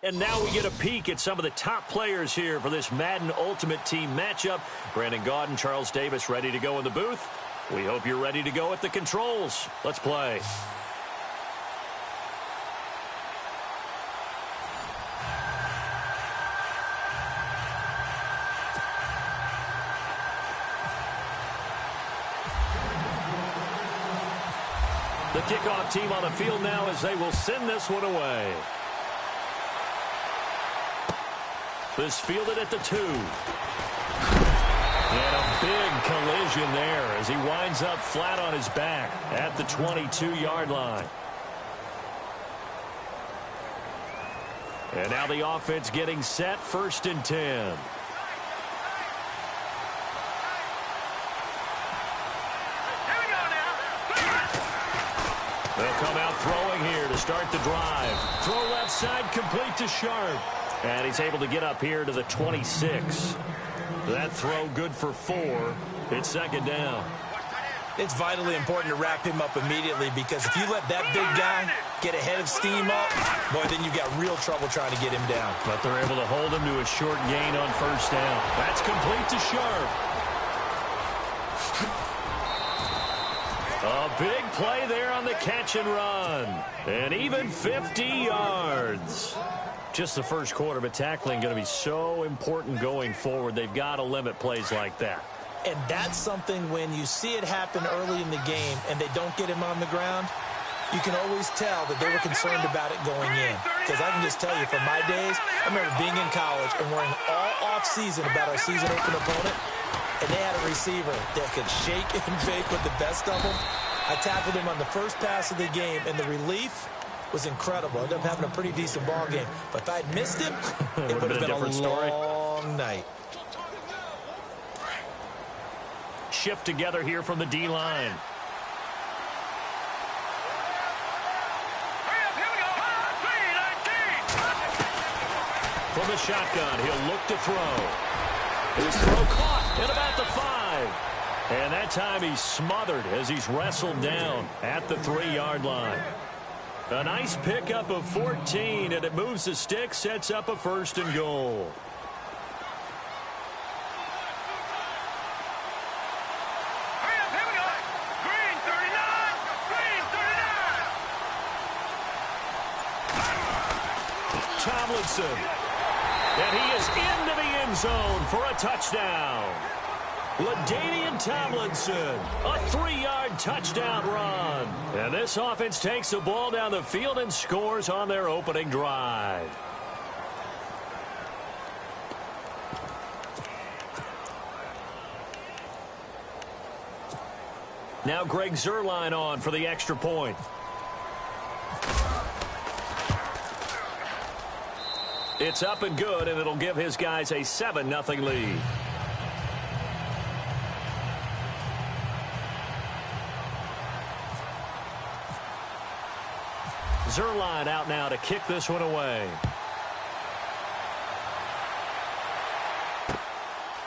And now we get a peek at some of the top players here for this Madden Ultimate Team matchup. Brandon Gaudin, Charles Davis ready to go in the booth. We hope you're ready to go at the controls. Let's play. The kickoff team on the field now as they will send this one away. This fielded at the 2. And a big collision there as he winds up flat on his back at the 22-yard line. And now the offense getting set, 1st and 10. They'll come out throwing here to start the drive. Throw left side, complete to Sharp. And he's able to get up here to the 26. That throw good for 4. It's 2nd down. It's vitally important to wrap him up immediately because if you let that big guy get ahead of steam up, boy, then you've got real trouble trying to get him down. But they're able to hold him to a short gain on 1st down. That's complete to Sharp. A big play there on the catch and run. And even 50 yards. Just the first quarter, but tackling going to be so important going forward. They've got to limit plays like that. And that's something when you see it happen early in the game and they don't get him on the ground, you can always tell that they were concerned about it going in. Because I can just tell you, from my days, I remember being in college and worrying all off-season about our season-open opponent, and they had a receiver that could shake and bake with the best of them. I tackled him on the first pass of the game, and the relief was incredible. I ended up having a pretty decent ball game. But if I'd missed him, it would have been a long night. Shift together here from the D-line. From the shotgun, he'll look to throw. His throw caught at about the 5. And that time he's smothered as he's wrestled down at the 3-yard line. A nice pickup of 14, and it moves the stick, sets up a 1st and goal. Tomlinson. And he is into the end zone for a touchdown. LaDainian Tomlinson, a 3-yard touchdown run. And this offense takes the ball down the field and scores on their opening drive. Now Greg Zuerlein on for the extra point. It's up and good, and it'll give his guys a 7-0 lead. Zuerlein out now to kick this one away.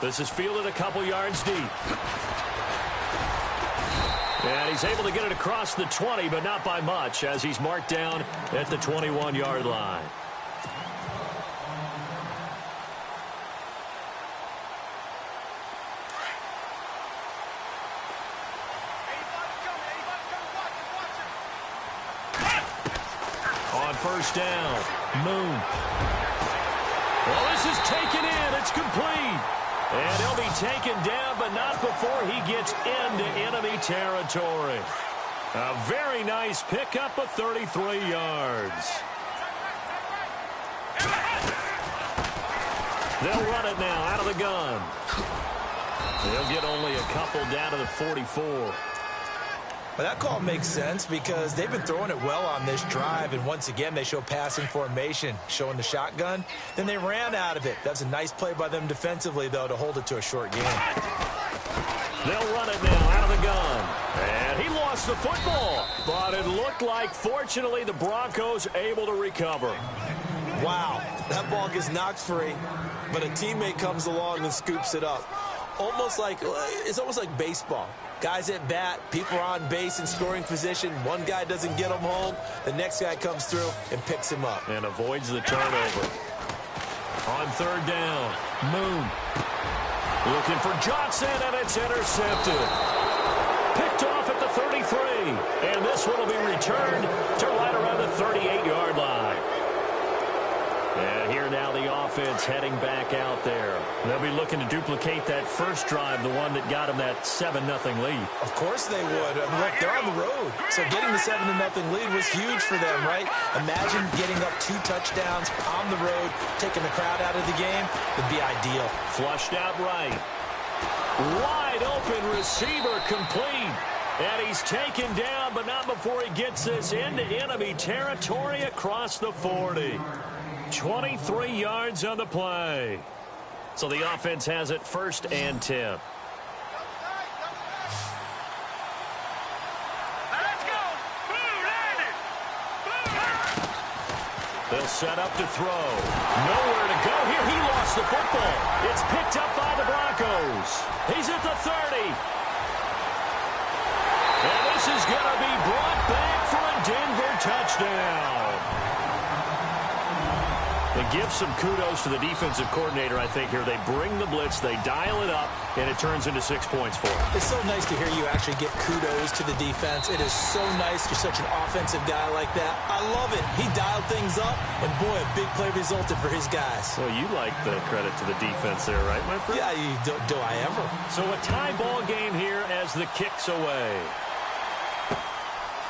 This is fielded a couple yards deep. And he's able to get it across the 20, but not by much, as he's marked down at the 21-yard line. On 1st down, Moon. Well, this is taken in. It's complete. And he'll be taken down, but not before he gets into enemy territory. A very nice pickup of 33 yards. They'll run it now out of the gun. They'll get only a couple down to the 44. Well, that call makes sense because they've been throwing it well on this drive, and once again they show passing formation, showing the shotgun. Then they ran out of it. That's a nice play by them defensively, though, to hold it to a short gain. They'll run it now out of the gun. And he lost the football, but it looked like, fortunately, the Broncos able to recover. Wow, that ball gets knocked free, but a teammate comes along and scoops it up. It's almost like baseball. Guys at bat, people are on base in scoring position. One guy doesn't get him home. The next guy comes through and picks him up. And avoids the turnover. On third down, Moon. Looking for Johnson, and it's intercepted. Picked off at the 33. And this one will be returned to right around the 38-yard line. And here now the offense heading back out there. They'll be looking to duplicate that first drive, the one that got them that 7-0 lead. Of course they would. Look, they're on the road. So getting the 7-0 lead was huge for them, right? Imagine getting up 2 touchdowns on the road, taking the crowd out of the game would be ideal. Flushed out right. Wide open receiver complete. And he's taken down, but not before he gets this into enemy territory across the 40. 23 yards on the play. So the offense has it 1st and 10. They'll set up to throw. Nowhere to go here. He lost the football. It's picked up by the Broncos. He's at the 30. And this is going to be brought back for a Denver touchdown. They give some kudos to the defensive coordinator, I think, here. They bring the blitz, they dial it up, and it turns into 6 points for them. It's so nice to hear you actually give kudos to the defense. It is so nice you're such an offensive guy like that. I love it. He dialed things up, and boy, a big play resulted for his guys. Well, you like the credit to the defense there, right, my friend? Yeah, do I ever. So a tie ball game here as the kick's away.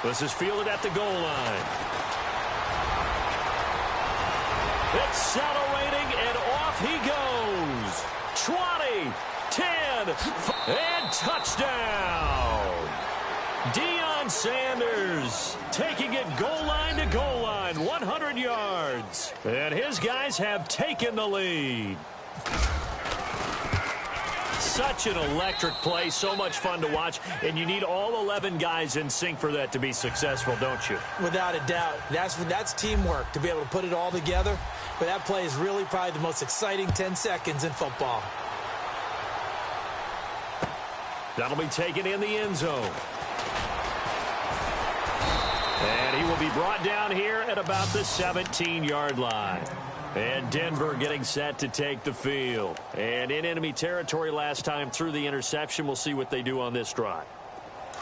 This is fielded at the goal line. Accelerating, and off he goes. 20, 10, and touchdown. Deion Sanders taking it goal line to goal line, 100 yards. And his guys have taken the lead. Such an electric play, so much fun to watch, and you need all 11 guys in sync for that to be successful, don't you? Without a doubt. That's teamwork, to be able to put it all together. But that play is really probably the most exciting 10 seconds in football. That'll be taken in the end zone. And he will be brought down here at about the 17-yard line. And Denver getting set to take the field. And in enemy territory last time through the interception. We'll see what they do on this drive.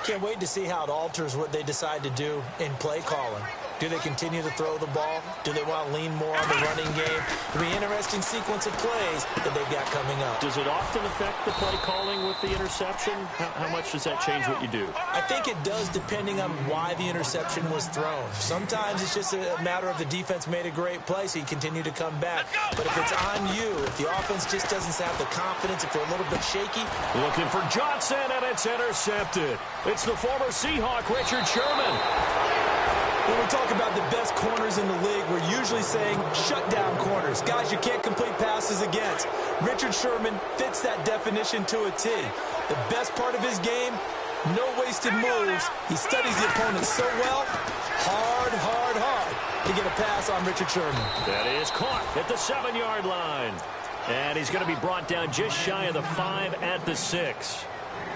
Can't wait to see how it alters what they decide to do in play calling. Do they continue to throw the ball? Do they want to lean more on the running game? It'll be an interesting sequence of plays that they've got coming up. Does it often affect the play calling with the interception? How much does that change what you do? I think it does, depending on why the interception was thrown. Sometimes it's just a matter of the defense made a great play, so you continue to come back. But if it's on you, if the offense just doesn't have the confidence, if they're a little bit shaky. Looking for Johnson, and it's intercepted. It's the former Seahawk, Richard Sherman. When we talk about the best corners in the league, we're usually saying shutdown corners. Guys you can't complete passes against. Richard Sherman fits that definition to a T. The best part of his game, no wasted moves. He studies the opponent so well. Hard to get a pass on Richard Sherman. That is caught at the 7-yard line. And he's going to be brought down just shy of the 5 at the 6.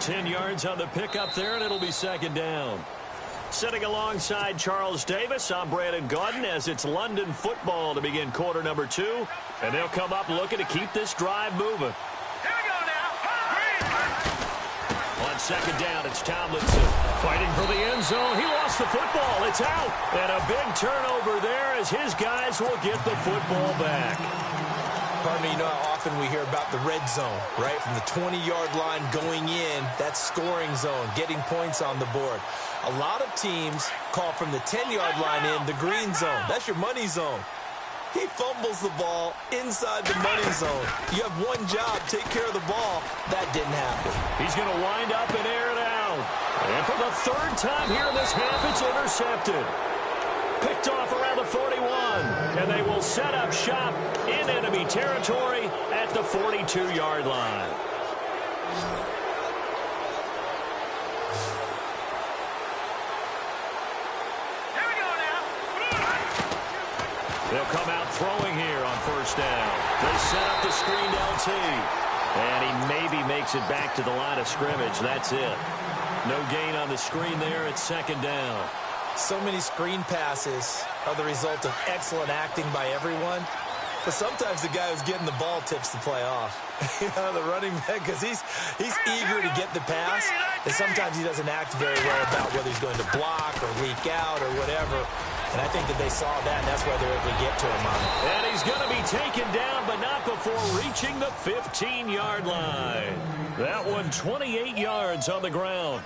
10 yards on the pickup there, and it'll be 2nd down. Sitting alongside Charles Davis, I'm Brandon Gaudin as it's London football to begin quarter number 2. And they'll come up looking to keep this drive moving. Here we go now. On 2nd down, it's Tomlinson fighting for the end zone. He lost the football. It's out. And a big turnover there as his guys will get the football back. Pardon me, you know how often we hear about the red zone, right? From the 20-yard line going in, that's scoring zone, getting points on the board. A lot of teams call from the 10-yard line in the green zone. That's your money zone. He fumbles the ball inside the money zone. You have one job, take care of the ball. That didn't happen. He's going to wind up and air it out. And for the 3rd time here in this half, it's intercepted. Picked off around the 41. And they will set up shop in enemy territory at the 42-yard line. They'll come out throwing here on 1st down. They set up the screened LT. And he maybe makes it back to the line of scrimmage. That's it. No gain on the screen there at second down. So many screen passes are the result of excellent acting by everyone. But sometimes the guy who's getting the ball tips the play off. The running back, because he's eager to get the pass, and sometimes he doesn't act very well about whether he's going to block or leak out or whatever. And I think that they saw that, and that's why they're able to get to him on it. And he's going to be taken down, but not before reaching the 15-yard line. That one 28 yards on the ground.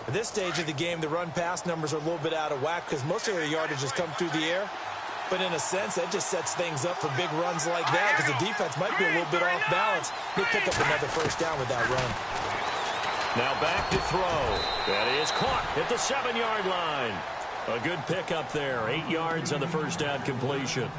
At this stage of the game, the run-pass numbers are a little bit out of whack because most of their yardage has come through the air. But in a sense, that just sets things up for big runs like that because the defense might be a little bit off balance. They pick up another first down with that run. Now back to throw. That is caught at the 7-yard line. A good pickup there. 8 yards on the first down completion.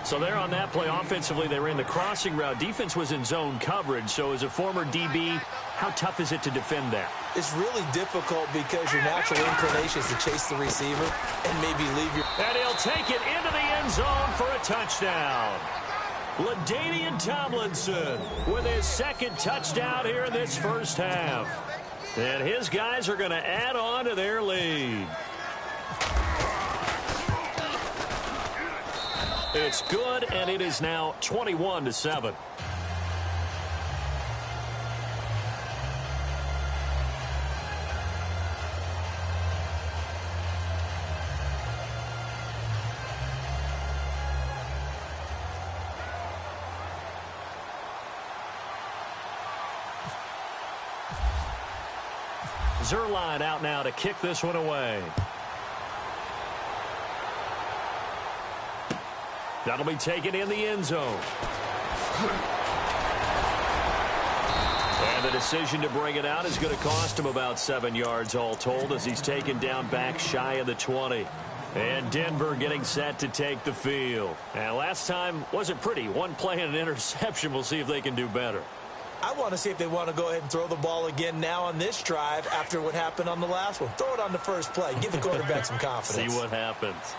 So there on that play, offensively, they ran the crossing route. Defense was in zone coverage. So as a former DB, how tough is it to defend that? It's really difficult because your natural inclination is to chase the receiver and maybe leave your... And he'll take it into the end zone for a touchdown. LaDainian Tomlinson with his second touchdown here in this first half. And his guys are going to add on to their lead. It's good, and it is now 21-7. Zerline out now to kick this one away. That'll be taken in the end zone. And the decision to bring it out is going to cost him about 7 yards all told as he's taken down back shy of the 20. And Denver getting set to take the field. And last time wasn't pretty. One play and an interception. We'll see if they can do better. I want to see if they want to go ahead and throw the ball again now on this drive after what happened on the last one. Throw it on the first play. Give the quarterback some confidence. See what happens.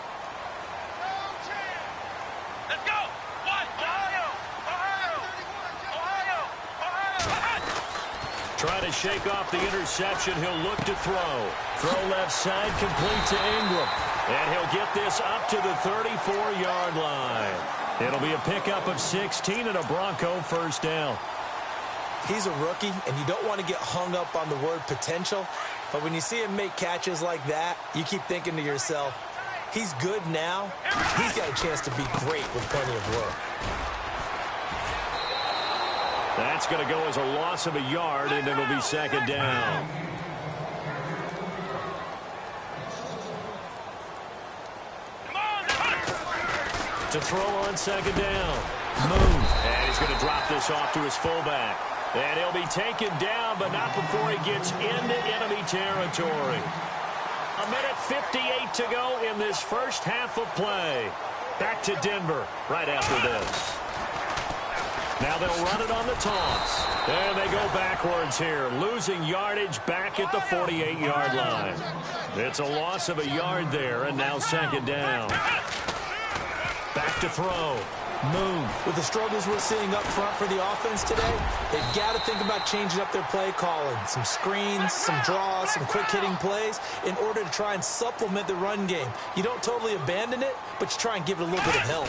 Trying to shake off the interception. He'll look to throw. Throw left side, complete to Ingram. And he'll get this up to the 34-yard line. It'll be a pickup of 16 and a Bronco first down. He's a rookie, and you don't want to get hung up on the word potential. But when you see him make catches like that, you keep thinking to yourself, he's good now. He's got a chance to be great with plenty of work. That's going to go as a loss of a yard, and it'll be second down. To throw on second down. Moon. And he's going to drop this off to his fullback. And he'll be taken down, but not before he gets into enemy territory. 1:58 to go in this first half of play. Back to Denver right after this. Now they'll run it on the toss. And they go backwards here, losing yardage back at the 48-yard line. It's a loss of a yard there, and now second down. Back to throw. Moon. With the struggles we're seeing up front for the offense today, they've got to think about changing up their play calling. Some screens, some draws, some quick-hitting plays in order to try and supplement the run game. You don't totally abandon it, but you try and give it a little bit of help.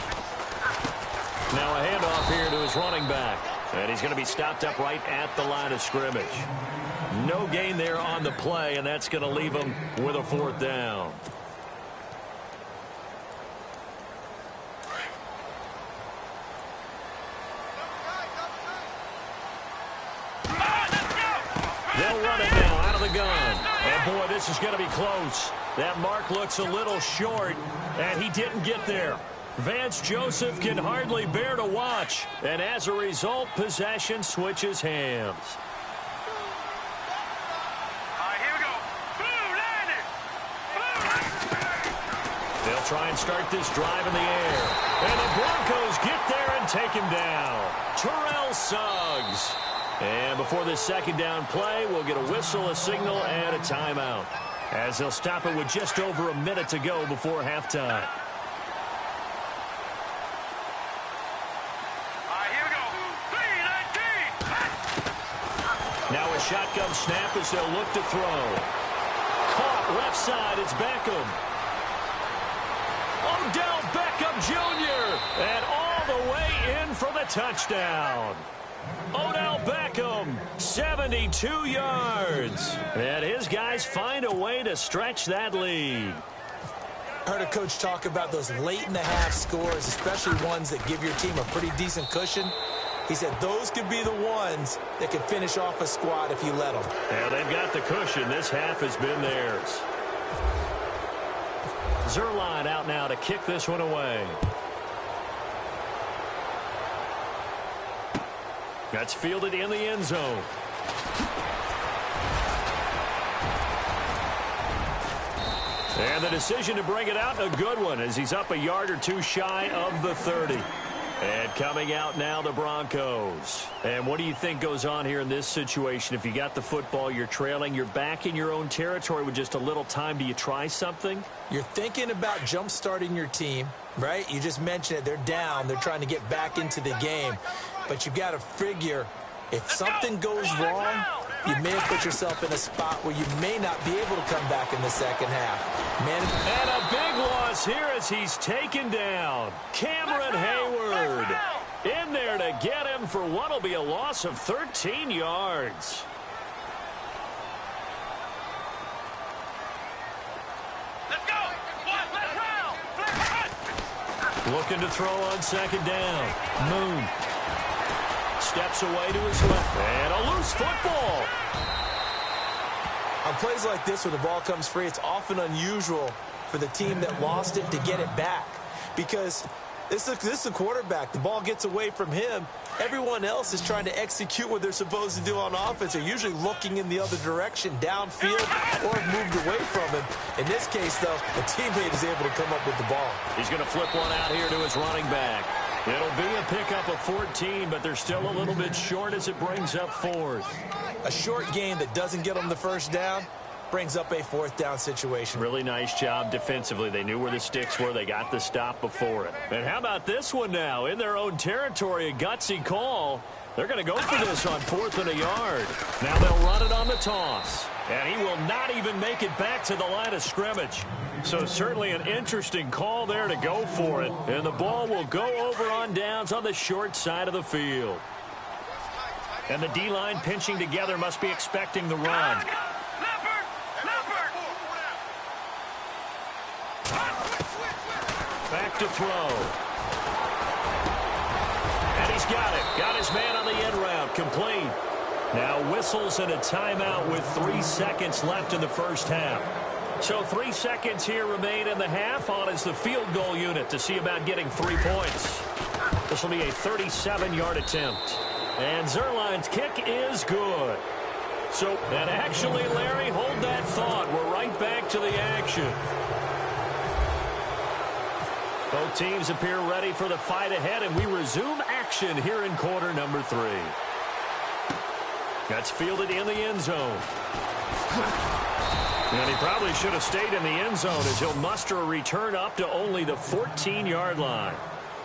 Now a handoff here to his running back. And he's going to be stopped up right at the line of scrimmage. No gain there on the play, and that's going to leave him with a fourth down. They'll run it now out of the gun. And, boy, this is going to be close. That mark looks a little short, and he didn't get there. Vance Joseph can hardly bear to watch. And as a result, possession switches hands. Here we go. Boom, landed. They'll try and start this drive in the air. And the Broncos get there and take him down. Terrell Suggs. And before this second down play, we'll get a whistle, a signal, and a timeout. As they'll stop it with just over a minute to go before halftime. Here we go. 3-19. Now a shotgun snap as they'll look to throw. Caught left side. It's Beckham. Odell Beckham Jr. And all the way in for the touchdown. Odell Beckham, 72 yards. And his guys find a way to stretch that lead. I heard a coach talk about those late-in-the-half scores, especially ones that give your team a pretty decent cushion. He said those could be the ones that can finish off a squad if you let them. Yeah, they've got the cushion. This half has been theirs. Zerline out now to kick this one away. That's fielded in the end zone. And the decision to bring it out, a good one, as he's up a yard or two shy of the 30. And coming out now, the Broncos. And what do you think goes on here in this situation? If you got the football, you're trailing, you're back in your own territory with just a little time. Do you try something? You're thinking about jump-starting your team, right? You just mentioned it. They're down. They're trying to get back into the game. But you've got to figure, if something goes wrong, you may have put yourself in a spot where you may not be able to come back in the second half. And a big loss here as he's taken down. Cameron Hayward in there to get him for what will be a loss of 13 yards. Let's go. Let's round. Looking to throw on second down. Moon steps away to his left. And a loose football. On plays like this where the ball comes free, it's often unusual for the team that lost it to get it back. Because this is a quarterback. The ball gets away from him. Everyone else is trying to execute what they're supposed to do on offense. They're usually looking in the other direction, downfield, or have moved away from him. In this case, though, the teammate is able to come up with the ball. He's going to flip one out here to his running back. It'll be a pickup of 14, but they're still a little bit short as it brings up fourth. A short game that doesn't get them the first down brings up a fourth down situation. Really nice job defensively. They knew where the sticks were. They got the stop before it. And how about this one now? In their own territory, a gutsy call. They're going to go for this on 4th and a yard. Now they'll run it on the toss. And he will not even make it back to the line of scrimmage. So certainly an interesting call there to go for it. And the ball will go over on downs on the short side of the field. And the D-line pinching together must be expecting the run. Back to throw. And he's got it. Got his man on the end route. Complete. Now whistles and a timeout with 3 seconds left in the first half. So 3 seconds here remain in the half. On is the field goal unit to see about getting 3 points. This will be a 37-yard attempt. And Zerline's kick is good. So, and actually, Larry, hold that thought. We're right back to the action. Both teams appear ready for the fight ahead, and we resume action here in quarter number 3. That's fielded in the end zone. And he probably should have stayed in the end zone as he'll muster a return up to only the 14-yard line.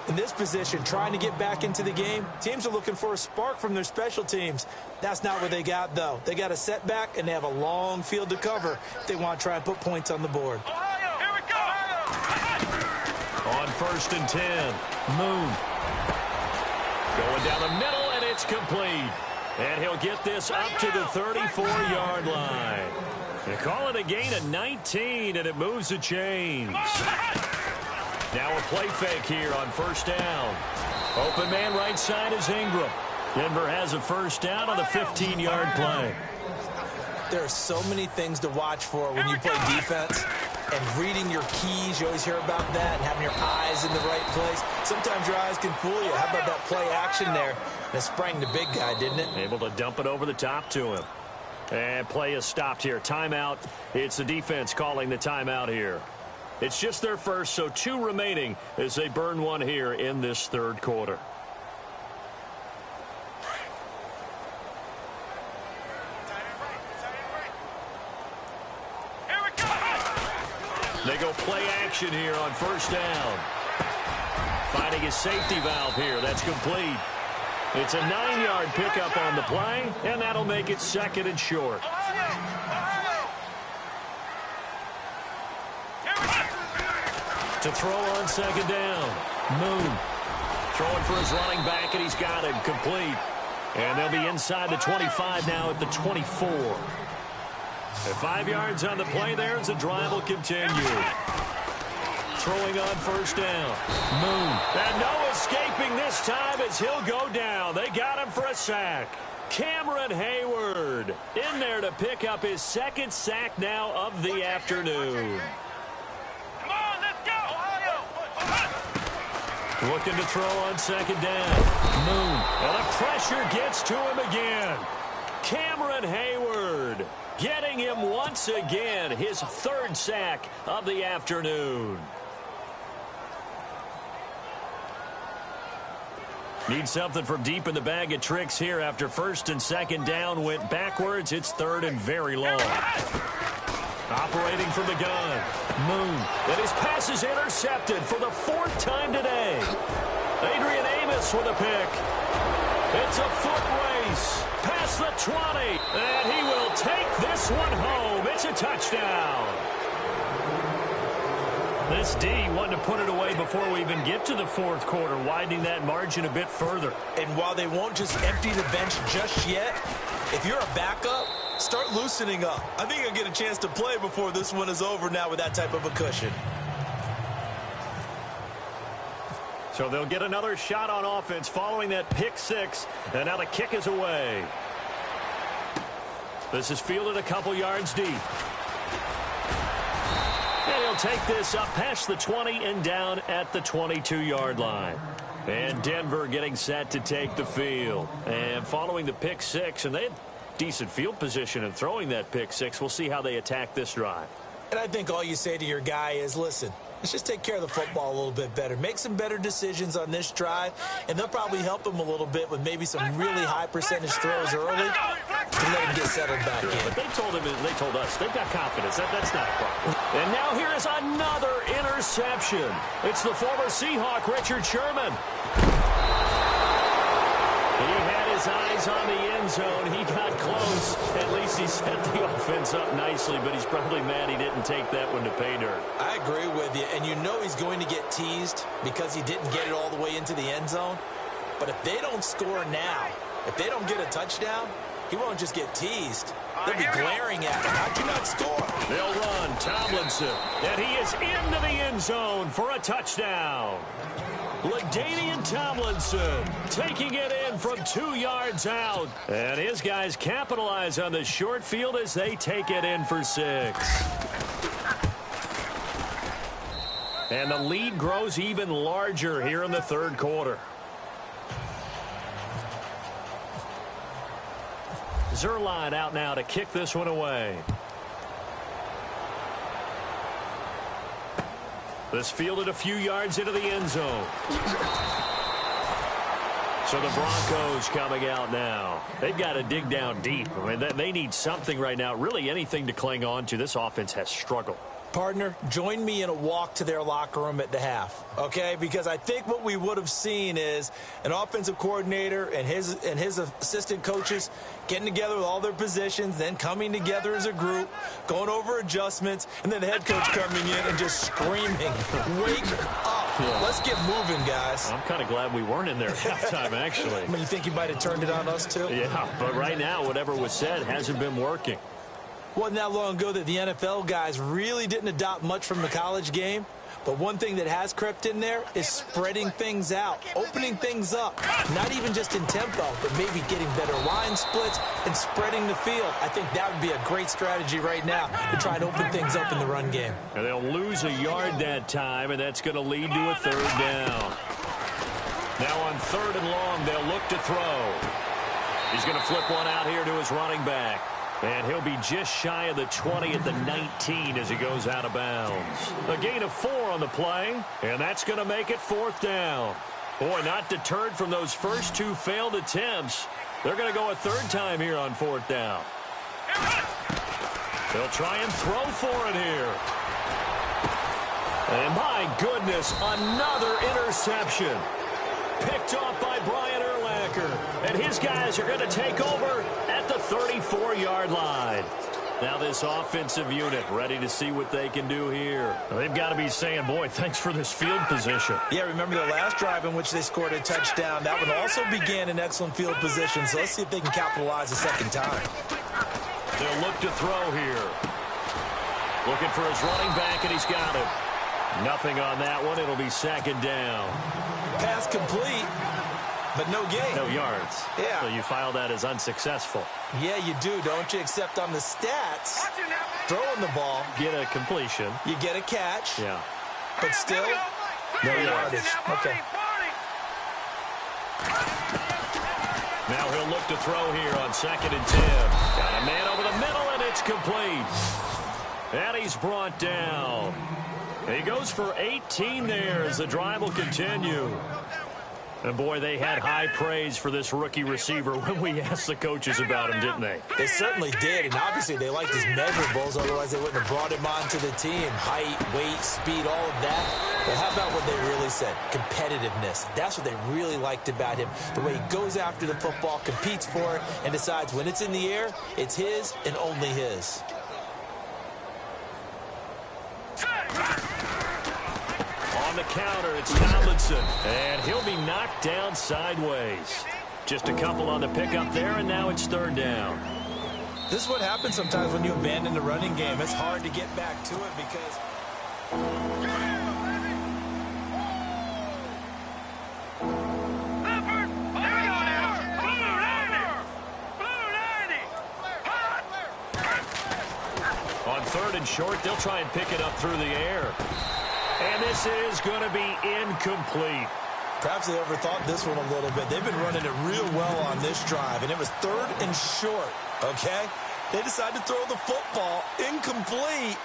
In this position, trying to get back into the game, teams are looking for a spark from their special teams. That's not what they got, though. They got a setback, and they have a long field to cover if they want to try and put points on the board. Here we go. On 1st and 10, Moon. Going down the middle, and it's complete. And he'll get this up to the 34-yard line. They call it a gain of 19, and it moves the chains. Now a play fake here on 1st down. Open man right side is Ingram. Denver has a 1st down on the 15-yard play. There are so many things to watch for when you play defense. And reading your keys, you always hear about that, and having your eyes in the right place. Sometimes your eyes can fool you. How about that play action there? And it sprang the big guy, didn't it? Able to dump it over the top to him. And play is stopped here. Timeout. It's the defense calling the timeout here. It's just their first, so 2 remaining as they burn one here in this 3rd quarter. They go play action here on 1st down. Finding his safety valve here. That's complete. It's a 9-yard pickup on the play, and that'll make it 2nd and short. To throw on 2nd down. Moon throwing for his running back, and he's got it complete. And they'll be inside the 25 now at the 24. At 5 yards on the play there as the drive will continue. Throwing on 1st down. Moon. And no escaping this time as he'll go down. They got him for a sack. Cameron Hayward in there to pick up his 2nd sack now of the afternoon. Come on, let's go! Looking to throw on 2nd down. Moon. And the pressure gets to him again. Cameron Hayward getting him once again his 3rd sack of the afternoon. Need something from deep in the bag of tricks here after 1st and 2nd down went backwards. It's 3rd and very long. Operating from the gun. Moon. And his pass is intercepted for the 4th time today. Adrian Amos with a pick. It's a foot race. Past the 20. And he will take this one home. It's a touchdown. This D wanted to put it away before we even get to the 4th quarter, widening that margin a bit further. And while they won't just empty the bench just yet, if you're a backup, start loosening up. I think you'll get a chance to play before this one is over now with that type of a cushion. So they'll get another shot on offense following that pick 6, and now the kick is away. This is fielded a couple yards deep. And he'll take this up past the 20 and down at the 22-yard line. And Denver getting set to take the field. And following the pick 6, and they had decent field position in throwing that pick 6. We'll see how they attack this drive. And I think all you say to your guy is, listen, let's just take care of the football a little bit better. Make some better decisions on this drive, and they'll probably help him a little bit with maybe some really high percentage throws early to let him get settled back in. But they told us they've got confidence. That's not a problem. And now here is another interception. It's the former Seahawk, Richard Sherman. He had his eyes on the end zone. He got close. At least he set the offense up nicely, but he's probably mad he didn't take that one to pay dirt. I agree with you, and you know he's going to get teased because he didn't get it all the way into the end zone. But if they don't score now, if they don't get a touchdown, he won't just get teased. They'll be glaring at him. How'd you not score? They'll run Tomlinson, and he is into the end zone for a touchdown. LaDainian Tomlinson taking it in from 2 yards out. And his guys capitalize on the short field as they take it in for 6. And the lead grows even larger here in the 3rd quarter. Zerline out now to kick this one away. This fielded a few yards into the end zone. So the Broncos coming out now. They've got to dig down deep. I mean, they need something right now, really anything to cling on to. This offense has struggled. Partner, join me in a walk to their locker room at the half, okay? Because I think what we would have seen is an offensive coordinator and his assistant coaches getting together with all their positions, then coming together as a group, going over adjustments, and then the head coach coming in and just screaming, wake up. Yeah. Let's get moving, guys. I'm kind of glad we weren't in there at halftime, actually. I mean, you think you might have turned it on us, too? Yeah, but right now, whatever was said hasn't been working. Wasn't that long ago that the NFL guys really didn't adopt much from the college game. But one thing that has crept in there is spreading things out, opening things up. Not even just in tempo, but maybe getting better line splits and spreading the field. I think that would be a great strategy right now to try and open things up in the run game. And they'll lose a yard that time, and that's going to lead to a 3rd down. Now on 3rd and long, they'll look to throw. He's going to flip one out here to his running back. And he'll be just shy of the 20 at the 19 as he goes out of bounds. A gain of 4 on the play, and that's going to make it 4th down. Boy, not deterred from those first 2 failed attempts. They're going to go a 3rd time here on 4th down. They'll try and throw for it here. And my goodness, another interception. Picked off by Brian Urlacher. blocker. And his guys are going to take over at the 34-yard line. Now this offensive unit ready to see what they can do here. They've got to be saying, boy, thanks for this field position. Yeah, remember the last drive in which they scored a touchdown. That one also began in excellent field position, so let's see if they can capitalize a second time. They'll look to throw here. Looking for his running back, and he's got it. Nothing on that one. It'll be second down. Pass complete, but no gain. No yards. Yeah. So you file that as unsuccessful. Yeah, you do, don't you? Except on the stats, throwing the ball. Get a completion. You get a catch. Yeah. But still, no yardage. Okay. Now he'll look to throw here on 2nd and 10. Got a man over the middle, and it's complete. And he's brought down. He goes for 18 there as the drive will continue. And, boy, they had high praise for this rookie receiver when we asked the coaches about him, didn't they? They certainly did, and obviously they liked his measurables. Otherwise, they wouldn't have brought him onto the team. Height, weight, speed, all of that. But how about what they really said? Competitiveness. That's what they really liked about him. The way he goes after the football, competes for it, and decides when it's in the air, it's his and only his. On the counter, it's Tomlinson, and he'll be knocked down sideways. Just a couple on the pickup there, and now it's 3rd down. This is what happens sometimes when you abandon the running game. It's hard to get back to it because... On 3rd and short, they'll try and pick it up through the air. And this is going to be incomplete. Perhaps they overthought this one a little bit. They've been running it real well on this drive, and it was 3rd and short, okay? They decided to throw the football incomplete.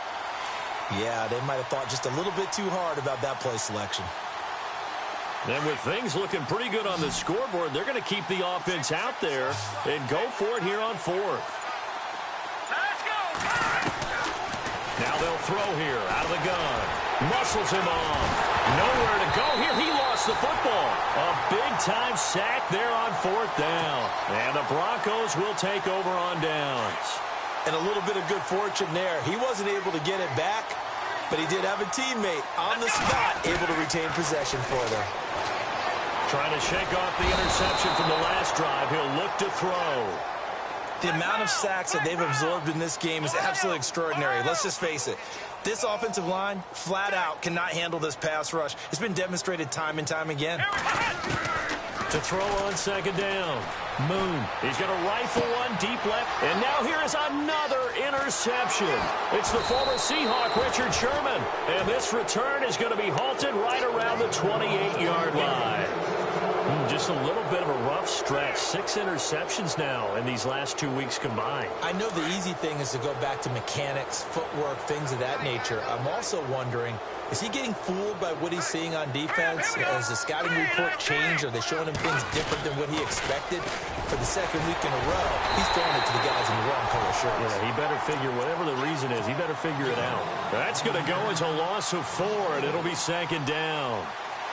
Yeah, they might have thought just a little bit too hard about that play selection. And with things looking pretty good on the scoreboard, they're going to keep the offense out there and go for it here on 4th. Now they'll throw here out of the gun. Muscles him off. Nowhere to go here. He lost the football. A big-time sack there on 4th down. And the Broncos will take over on downs. And a little bit of good fortune there. He wasn't able to get it back, but he did have a teammate on the spot able to retain possession for them. Trying to shake off the interception from the last drive. He'll look to throw. The amount of sacks that they've absorbed in this game is absolutely extraordinary. Let's just face it. This offensive line, flat out, cannot handle this pass rush. It's been demonstrated time and time again. To throw on 2nd down. Moon. He's going to rifle one deep left. And now here is another interception. It's the former Seahawk, Richard Sherman. And this return is going to be halted right around the 28-yard line. Just a little bit of a rough stretch. 6 interceptions now in these last 2 weeks combined. I know the easy thing is to go back to mechanics, footwork, things of that nature. I'm also wondering, is he getting fooled by what he's seeing on defense? Has the scouting report changed? Are they showing him things different than what he expected? For the 2nd week in a row, he's throwing it to the guys in the wrong color shirts. Yeah, he better figure, whatever the reason is, he better figure it out. That's going to go as a loss of 4, and it'll be 2nd down.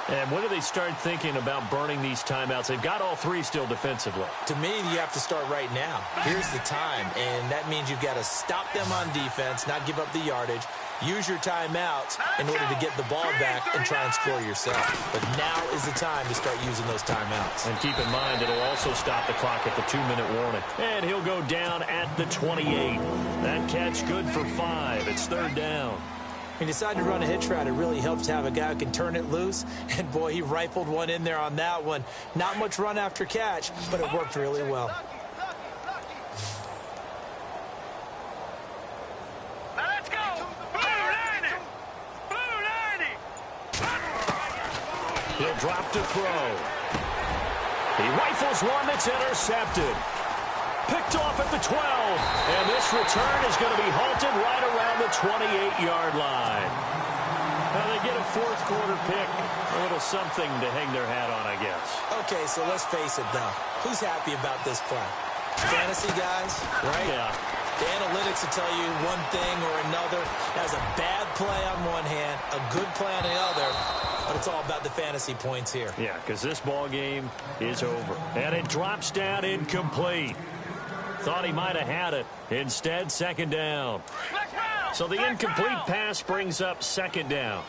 And when do they start thinking about burning these timeouts? They've got all 3 still defensively. To me, you have to start right now. Here's the time, and that means you've got to stop them on defense, not give up the yardage, use your timeouts in order to get the ball back and try and score yourself. But now is the time to start using those timeouts. And keep in mind, it'll also stop the clock at the 2-minute warning. And he'll go down at the 28. That catch good for 5. It's 3rd down. He decided to run a hitch route. It really helps to have a guy who can turn it loose. And, boy, he rifled one in there on that one. Not much run after catch, but it worked really well. Let's go! Blue 90! Blue 90! He'll drop to throw. He rifles one that's intercepted. Picked off at the 12. And this return is going to be halted right around the 28-yard line. Now they get a 4th quarter pick. A little something to hang their hat on, I guess. Okay, so let's face it, though. Who's happy about this play? Fantasy guys, right? Yeah. The analytics will tell you one thing or another. That's a bad play on one hand, a good play on the other, but it's all about the fantasy points here. Yeah, because this ball game is over. And it drops down incomplete. Thought he might have had it. Instead, second down. So the incomplete pass brings up second down.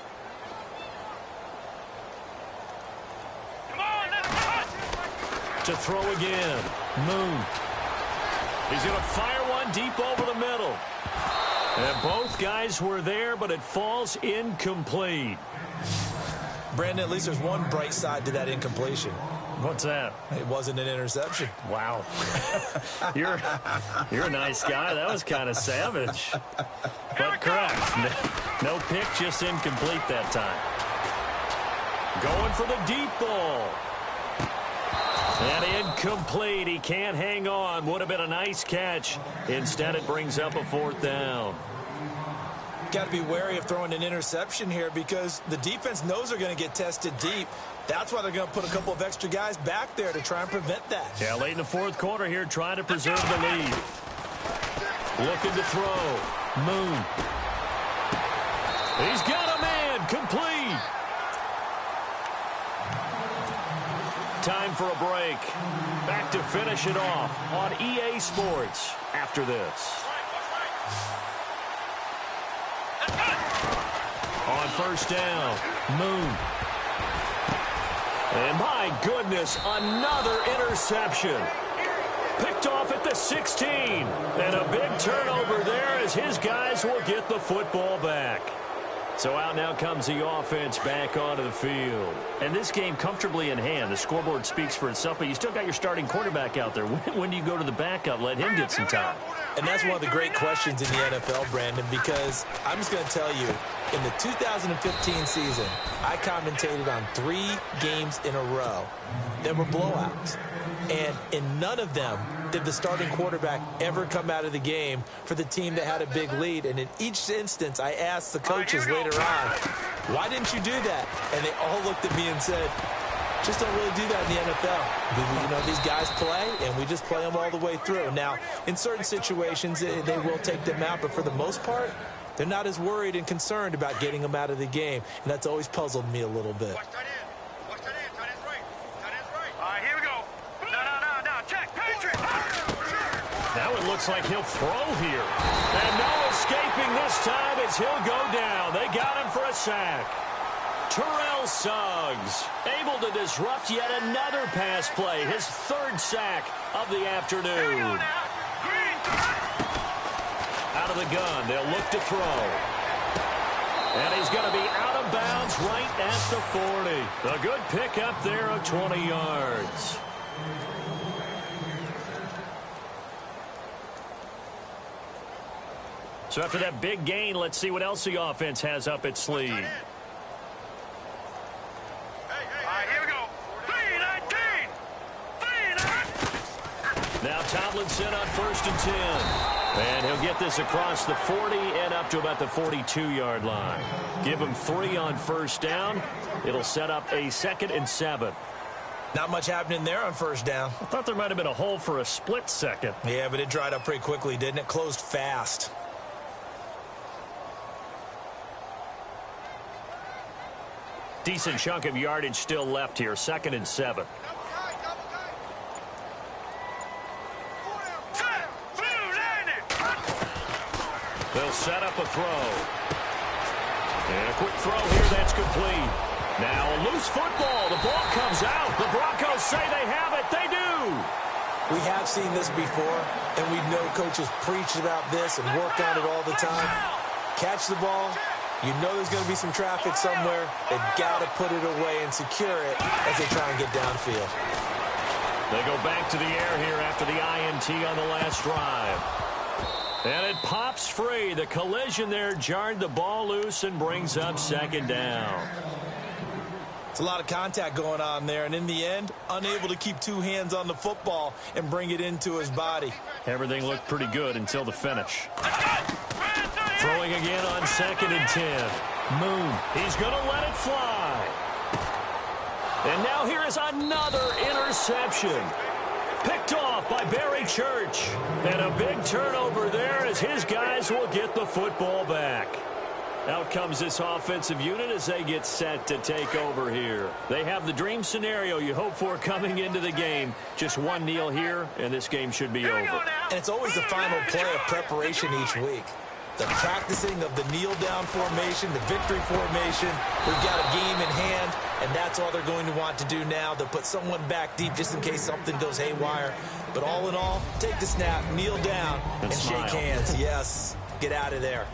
To throw again. Moon. He's going to fire one deep over the middle. And both guys were there, but it falls incomplete. Brandon, at least there's one bright side to that incompletion. What's that? It wasn't an interception. Wow. You're a nice guy. That was kind of savage. But correct. No pick, just incomplete that time. Going for the deep ball. And incomplete. He can't hang on. Would have been a nice catch. Instead, it brings up a fourth down. Got to be wary of throwing an interception here because the defense knows they're going to get tested deep. That's why they're going to put a couple of extra guys back there to try and prevent that. Yeah, late in the fourth quarter here, trying to preserve the lead. Looking to throw. Moon. He's got a man. Complete. Time for a break. Back to finish it off on EA Sports after this. On first down, Moon. And my goodness, another interception. Picked off at the 16. And a big turnover there as his guys will get the football back. So out now comes the offense back onto the field. And this game comfortably in hand. The scoreboard speaks for itself, but you still got your starting quarterback out there. When do you go to the backup? Let him get some time. And that's one of the great questions in the NFL, Brandon, because I'm just going to tell you, in the 2015 season, I commentated on 3 games in a row that were blowouts. And in none of them did the starting quarterback ever come out of the game for the team that had a big lead. And in each instance, I asked the coaches later on, why didn't you do that? And they all looked at me and said, just don't really do that in the NFL. You know, these guys play, and we just play them all the way through. Now, in certain situations, they will take them out, but for the most part, they're not as worried and concerned about getting them out of the game. And that's always puzzled me a little bit. Now it looks like he'll throw here. And no escaping this time as he'll go down. They got him for a sack. Terrell Suggs able to disrupt yet another pass play. His 3rd sack of the afternoon. Out of the gun, they'll look to throw. And he's going to be out of bounds right at the 40. A good pickup there of 20 yards. So after that big gain, let's see what else the offense has up its sleeve. Here we go. 3-19. Now Tomlinson on 1st and 10. And he'll get this across the 40 and up to about the 42-yard line. Give him 3 on first down. It'll set up a 2nd and 7. Not much happening there on first down. I thought there might have been a hole for a split second. Yeah, but it dried up pretty quickly, didn't it? Closed fast. Decent chunk of yardage still left here. 2nd and 7. They'll set up a throw. And a quick throw here. That's complete. Now a loose football. The ball comes out. The Broncos say they have it. They do. We have seen this before, and we know coaches preach about this and work on it all the time. Catch the ball. You know there's going to be some traffic somewhere. They've got to put it away and secure it as they try and get downfield. They go back to the air here after the INT on the last drive. And it pops free. The collision there jarred the ball loose and brings up 2nd down. It's a lot of contact going on there, and in the end, unable to keep 2 hands on the football and bring it into his body. Everything looked pretty good until the finish. Throwing again on 2nd and 10. Moon, he's going to let it fly. And now here is another interception. Picked off off by Barry Church. And a big turnover there as his guys will get the football back. Out comes this offensive unit as they get set to take over here. They have the dream scenario you hope for coming into the game. Just one kneel here, and this game should be over. And it's always the final play of preparation each week. The practicing of the kneel-down formation, the victory formation. We've got a game in hand, and that's all they're going to want to do now. They'll put someone back deep just in case something goes haywire. But all in all, take the snap, kneel down, and shake hands. Yes, get out of there.